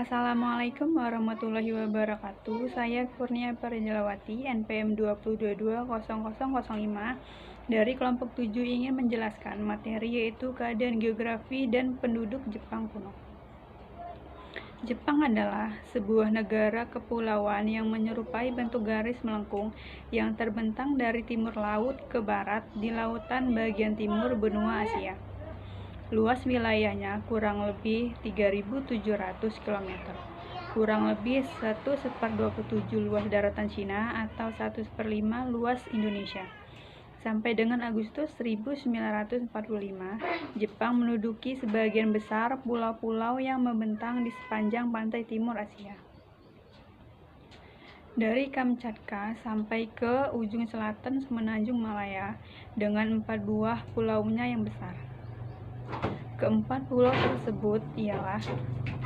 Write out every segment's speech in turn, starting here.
Assalamualaikum warahmatullahi wabarakatuh. Saya Kurnia Perjelawati, NPM 20220005 dari kelompok 7 ingin menjelaskan materi yaitu keadaan geografi dan penduduk Jepang kuno. Jepang adalah sebuah negara kepulauan yang menyerupai bentuk garis melengkung yang terbentang dari timur laut ke barat di lautan bagian timur benua Asia. Luas wilayahnya kurang lebih 3.700 km, kurang lebih 1/27 luas daratan Cina atau 1/5 luas Indonesia. Sampai dengan Agustus 1945, Jepang menduduki sebagian besar pulau-pulau yang membentang di sepanjang pantai timur Asia. Dari Kamchatka sampai ke ujung selatan semenanjung Malaya dengan 4 buah pulaunya yang besar. Keempat pulau tersebut ialah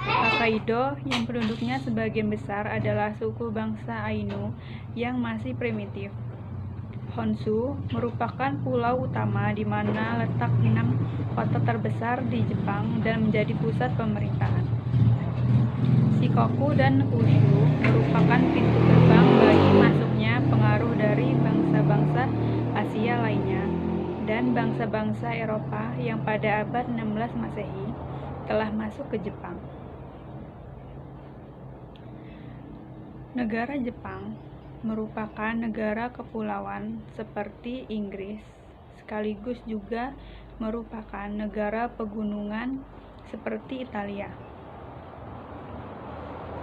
Hokkaido yang penduduknya sebagian besar adalah suku bangsa Ainu yang masih primitif. Honshu merupakan pulau utama di mana letak 6 kota terbesar di Jepang dan menjadi pusat pemerintahan. Shikoku dan Kyushu merupakan pintu gerbang bagi masuknya pengaruh dari bangsa-bangsa Asia lainnya dan bangsa-bangsa Eropa yang pada abad 16 Masehi telah masuk ke Jepang. Negara Jepang merupakan negara kepulauan seperti Inggris, sekaligus juga merupakan negara pegunungan seperti Italia.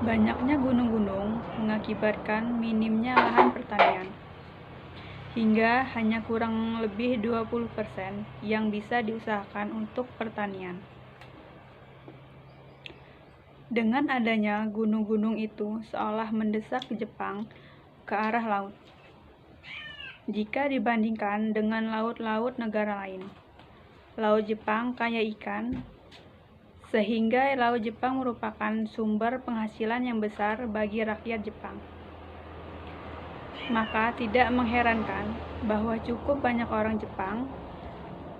Banyaknya gunung-gunung mengakibatkan minimnya lahan pertanian, hingga hanya kurang lebih 20% yang bisa diusahakan untuk pertanian. Dengan adanya gunung-gunung itu seolah mendesak Jepang ke arah laut. Jika dibandingkan dengan laut-laut negara lain, Laut Jepang kaya ikan, sehingga Laut Jepang merupakan sumber penghasilan yang besar bagi rakyat Jepang. Maka tidak mengherankan bahwa cukup banyak orang Jepang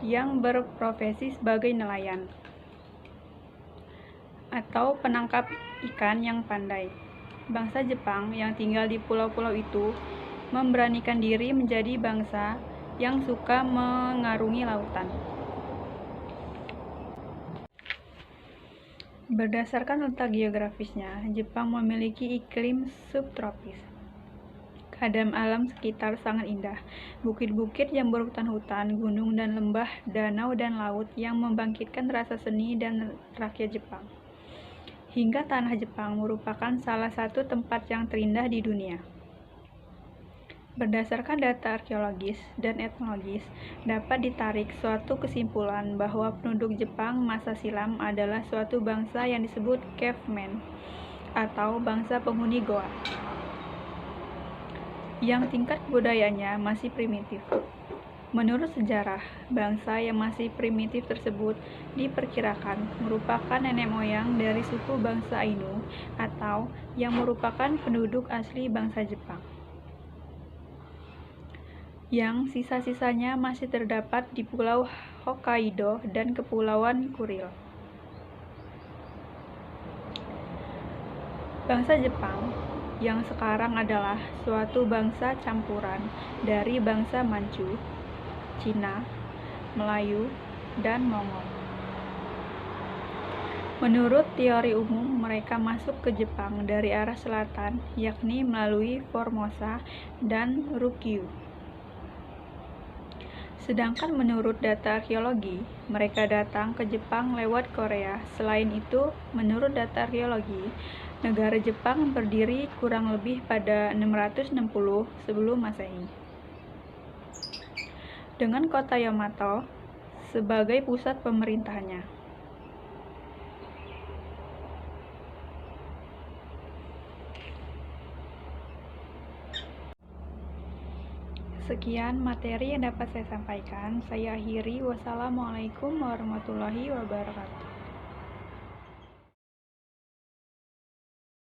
yang berprofesi sebagai nelayan atau penangkap ikan yang pandai. Bangsa Jepang yang tinggal di pulau-pulau itu memberanikan diri menjadi bangsa yang suka mengarungi lautan. Berdasarkan letak geografisnya, Jepang memiliki iklim subtropis. Keadaan alam sekitar sangat indah. Bukit-bukit yang berhutan-hutan, gunung dan lembah, danau dan laut yang membangkitkan rasa seni dan rakyat Jepang. Hingga tanah Jepang merupakan salah satu tempat yang terindah di dunia. Berdasarkan data arkeologis dan etnologis, dapat ditarik suatu kesimpulan bahwa penduduk Jepang masa silam adalah suatu bangsa yang disebut caveman atau bangsa penghuni goa, yang tingkat kebudayaannya masih primitif. Menurut sejarah, bangsa yang masih primitif tersebut diperkirakan merupakan nenek moyang dari suku bangsa Ainu atau yang merupakan penduduk asli bangsa Jepang, yang sisa-sisanya masih terdapat di Pulau Hokkaido dan Kepulauan Kuril. Bangsa Jepang yang sekarang adalah suatu bangsa campuran dari bangsa Manchu, Cina, Melayu, dan Mongol. Menurut teori umum, mereka masuk ke Jepang dari arah selatan, yakni melalui Formosa dan Ryukyu. Sedangkan menurut data arkeologi, mereka datang ke Jepang lewat Korea. Selain itu, menurut data arkeologi, negara Jepang berdiri kurang lebih pada 660 sebelum Masehi, dengan kota Yamato sebagai pusat pemerintahannya. Sekian materi yang dapat saya sampaikan. Saya akhiri. Wassalamualaikum warahmatullahi wabarakatuh.